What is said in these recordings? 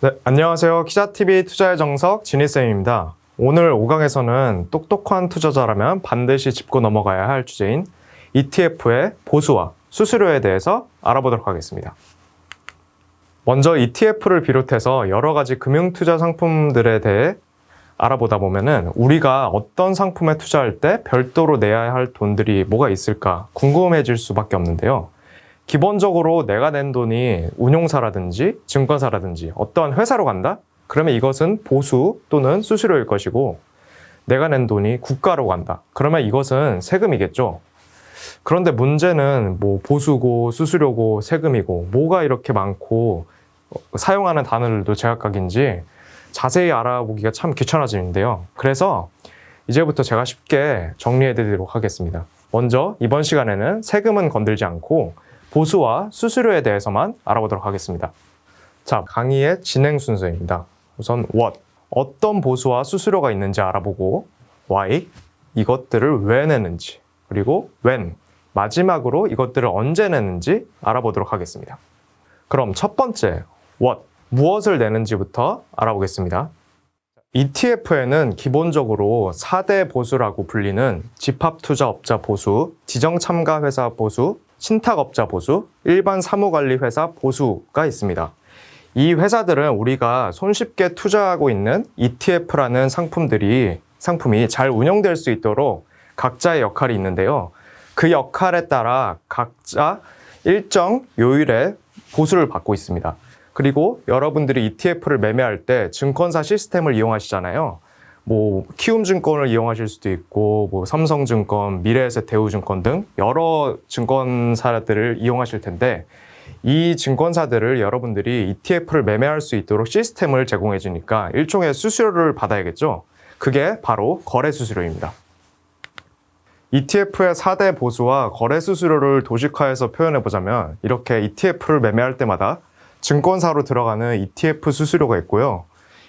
네, 안녕하세요. 키자TV 투자의 정석 진희쌤입니다. 오늘 5강에서는 똑똑한 투자자라면 반드시 짚고 넘어가야 할 주제인 ETF의 보수와 수수료에 대해서 알아보도록 하겠습니다. 먼저 ETF를 비롯해서 여러 가지 금융투자 상품들에 대해 알아보다 보면은 우리가 어떤 상품에 투자할 때 별도로 내야 할 돈들이 뭐가 있을까 궁금해질 수밖에 없는데요. 기본적으로 내가 낸 돈이 운용사라든지 증권사라든지 어떠한 회사로 간다? 그러면 이것은 보수 또는 수수료일 것이고, 내가 낸 돈이 국가로 간다. 그러면 이것은 세금이겠죠. 그런데 문제는 뭐 보수고 수수료고 세금이고 뭐가 이렇게 많고 사용하는 단어들도 제각각인지 자세히 알아보기가 참 귀찮아지는데요. 그래서 이제부터 제가 쉽게 정리해 드리도록 하겠습니다. 먼저 이번 시간에는 세금은 건들지 않고 보수와 수수료에 대해서만 알아보도록 하겠습니다. 자, 강의의 진행 순서입니다. 우선 what, 어떤 보수와 수수료가 있는지 알아보고, why, 이것들을 왜 내는지, 그리고 when, 마지막으로 이것들을 언제 내는지 알아보도록 하겠습니다. 그럼 첫 번째, what, 무엇을 내는지부터 알아보겠습니다. ETF에는 기본적으로 4대 보수라고 불리는 집합투자업자 보수, 지정참가회사 보수, 신탁업자 보수, 일반 사무관리회사 보수가 있습니다. 이 회사들은 우리가 손쉽게 투자하고 있는 ETF라는 상품이 잘 운영될 수 있도록 각자의 역할이 있는데요. 그 역할에 따라 각자 일정 요일에 보수를 받고 있습니다. 그리고 여러분들이 ETF를 매매할 때 증권사 시스템을 이용하시잖아요. 뭐 키움증권을 이용하실 수도 있고, 뭐 삼성증권, 미래에셋, 대우증권 등 여러 증권사들을 이용하실 텐데, 이 증권사들을 여러분들이 ETF를 매매할 수 있도록 시스템을 제공해 주니까 일종의 수수료를 받아야겠죠. 그게 바로 거래수수료입니다. ETF의 4대 보수와 거래수수료를 도식화해서 표현해 보자면, 이렇게 ETF를 매매할 때마다 증권사로 들어가는 ETF 수수료가 있고요.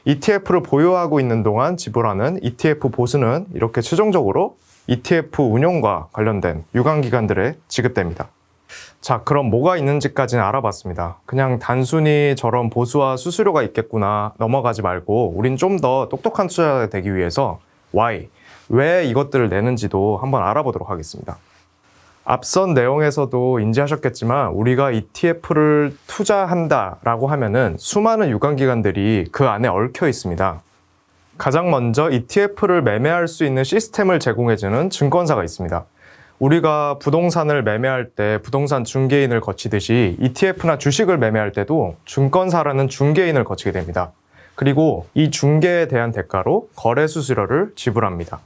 ETF를 보유하고 있는 동안 지불하는 ETF 보수는 이렇게 최종적으로 ETF 운용과 관련된 유관기관들에 지급됩니다. 자, 그럼 뭐가 있는지까지는 알아봤습니다. 그냥 단순히 저런 보수와 수수료가 있겠구나 넘어가지 말고, 우린 좀 더 똑똑한 투자자가 되기 위해서 why, 왜 이것들을 내는지도 한번 알아보도록 하겠습니다. 앞선 내용에서도 인지하셨겠지만 우리가 ETF를 투자한다라고 하면은 수많은 유관기관들이 그 안에 얽혀 있습니다. 가장 먼저 ETF를 매매할 수 있는 시스템을 제공해주는 증권사가 있습니다. 우리가 부동산을 매매할 때 부동산 중개인을 거치듯이 ETF나 주식을 매매할 때도 증권사라는 중개인을 거치게 됩니다. 그리고 이 중개에 대한 대가로 거래수수료를 지불합니다.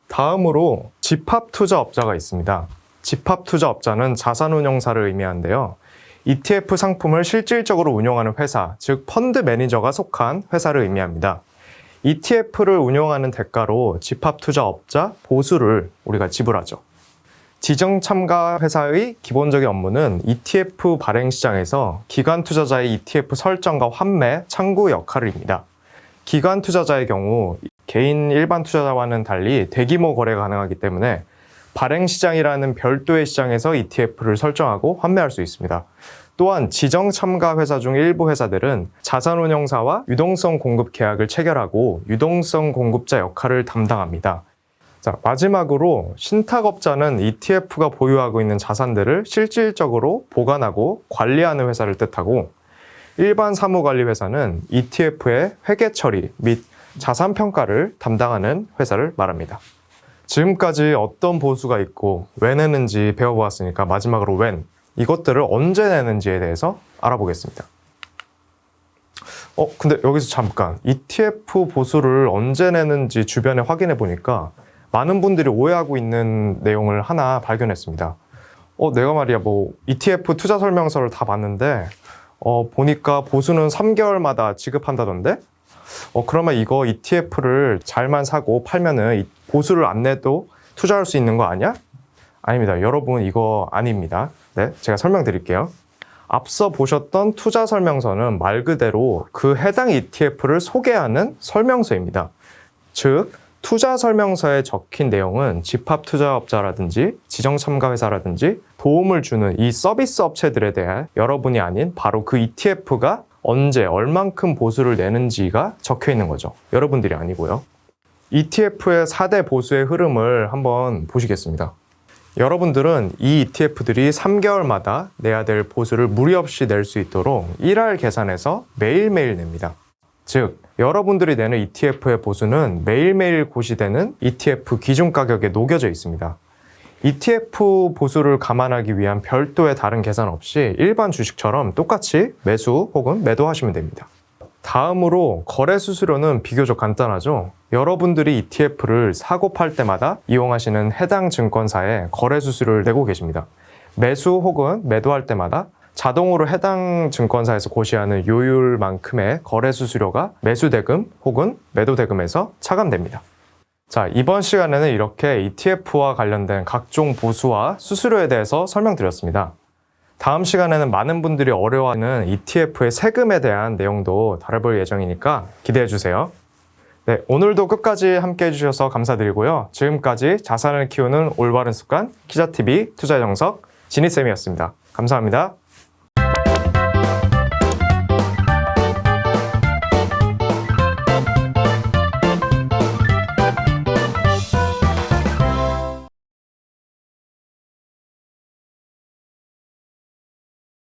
다음으로 집합투자업자가 있습니다. 집합투자업자는 자산운용사를 의미하는데요. ETF 상품을 실질적으로 운용하는 회사, 즉 펀드 매니저가 속한 회사를 의미합니다. ETF를 운용하는 대가로 집합투자업자 보수를 우리가 지불하죠. 지정참가 회사의 기본적인 업무는 ETF 발행 시장에서 기관 투자자의 ETF 설정과 환매, 창구 역할입니다. 기관 투자자의 경우 개인 일반 투자자와는 달리 대규모 거래가 가능하기 때문에 발행시장이라는 별도의 시장에서 ETF를 설정하고 환매할 수 있습니다. 또한 지정참가 회사 중 일부 회사들은 자산운용사와 유동성 공급 계약을 체결하고 유동성 공급자 역할을 담당합니다. 자, 마지막으로 신탁업자는 ETF가 보유하고 있는 자산들을 실질적으로 보관하고 관리하는 회사를 뜻하고, 일반 사무관리회사는 ETF의 회계 처리 및 자산 평가를 담당하는 회사를 말합니다. 지금까지 어떤 보수가 있고 왜 내는지 배워보았으니까 마지막으로 when, 이것들을 언제 내는지에 대해서 알아보겠습니다. 근데 여기서 잠깐, ETF 보수를 언제 내는지 주변에 확인해 보니까 많은 분들이 오해하고 있는 내용을 하나 발견했습니다. 내가 말이야 ETF 투자 설명서를 다 봤는데 보니까 보수는 3개월마다 지급한다던데? 그러면 이거 ETF를 잘만 사고 팔면은 보수를 안 내도 투자할 수 있는 거 아니야? 아닙니다. 여러분, 이거 아닙니다. 네, 제가 설명드릴게요. 앞서 보셨던 투자 설명서는 말 그대로 그 해당 ETF를 소개하는 설명서입니다. 즉, 투자 설명서에 적힌 내용은 집합투자업자라든지 지정참가회사라든지 도움을 주는 이 서비스 업체들에 대해 여러분이 아닌 바로 그 ETF가 언제 얼만큼 보수를 내는지가 적혀 있는 거죠. 여러분들이 아니고요. ETF의 4대 보수의 흐름을 한번 보시겠습니다. 여러분들은 이 ETF들이 3개월마다 내야 될 보수를 무리 없이 낼 수 있도록 1할 계산해서 매일매일 냅니다. 즉, 여러분들이 내는 ETF의 보수는 매일매일 고시되는 ETF 기준 가격에 녹여져 있습니다. ETF 보수를 감안하기 위한 별도의 다른 계산 없이 일반 주식처럼 똑같이 매수 혹은 매도하시면 됩니다. 다음으로 거래 수수료는 비교적 간단하죠. 여러분들이 ETF를 사고 팔 때마다 이용하시는 해당 증권사에 거래 수수료를 내고 계십니다. 매수 혹은 매도할 때마다 자동으로 해당 증권사에서 고시하는 요율만큼의 거래 수수료가 매수 대금 혹은 매도 대금에서 차감됩니다. 자, 이번 시간에는 이렇게 ETF와 관련된 각종 보수와 수수료에 대해서 설명드렸습니다. 다음 시간에는 많은 분들이 어려워하는 ETF의 세금에 대한 내용도 다뤄볼 예정이니까 기대해주세요. 네, 오늘도 끝까지 함께 해주셔서 감사드리고요. 지금까지 자산을 키우는 올바른 습관, 키자TV 투자의 정석, 지니쌤이었습니다. 감사합니다.